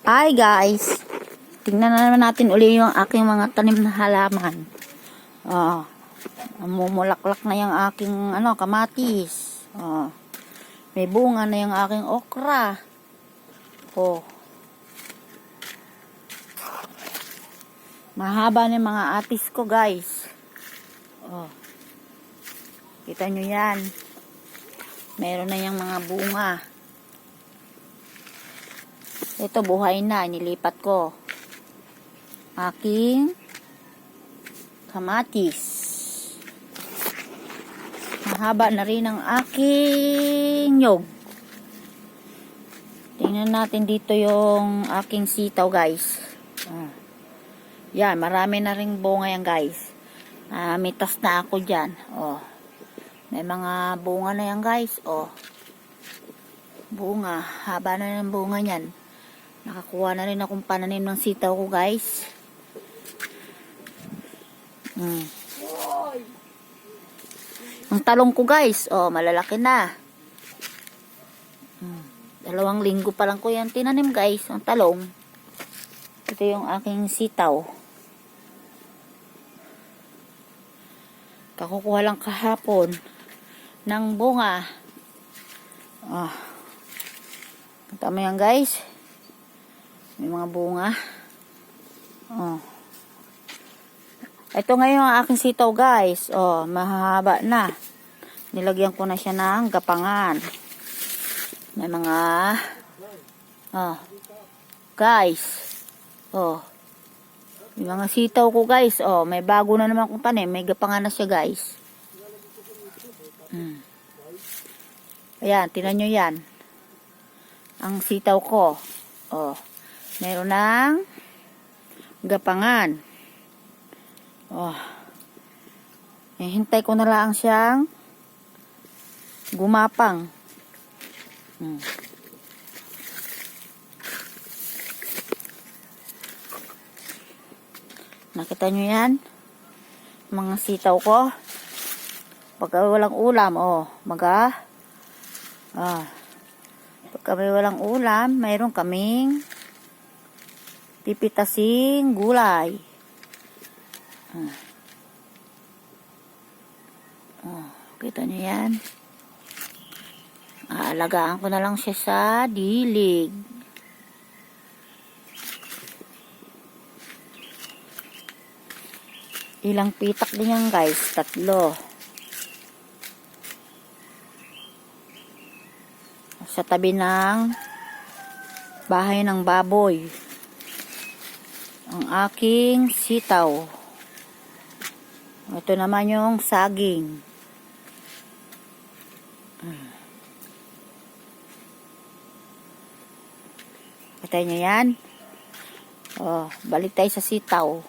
Hi guys, tingnan na naman natin uli yung aking mga tanim na halaman. Mumulaklak na yung aking kamatis. May bunga na yung aking okra. Mahaba na yung mga atis ko guys. Kita nyo yan. Meron na yung mga bunga. Ito buhay na, nilipat ko. Aking kamatis. Mahaba na rin ang aking nyog. Tingnan natin dito yung aking sitaw guys. Yan, marami na rin bunga yan guys. Mitas na ako dyan. May mga bunga na yan guys. Bunga, haba na ng bunga yan. Nakakuha na rin akong pananim ng sitaw ko guys. Ang talong ko guys, malalaki na. 2 linggo pa lang ko yan tinanim guys, ang talong. Ito yung aking sitaw. Kakukuha lang kahapon ng bunga. Tama yan guys. May mga bunga. Ito ngayon ang aking sitaw guys. Mahaba na. Nilagyan ko na siya ng gapangan. May mga guys. May mga sitaw ko guys. May bago na naman kong tanim. May gapangan na siya guys. Ayan, tinan nyo yan. Ang sitaw ko. Meron ng gapangan. Hintay ko na lang siyang gumapang. Nakita nyo yan? Mga sitaw ko. Pagka walang ulam, pagka may walang ulam, mayroon kaming pipitasing gulay. Kita nyo yan? Aalagaan ko na lang siya sa dilig. Ilang pitak din yan guys? 3. Sa tabi ng bahay ng baboy. Ang aking sitaw. Ito naman yung saging. Kita nyo yan? Balik tayo sa sitaw.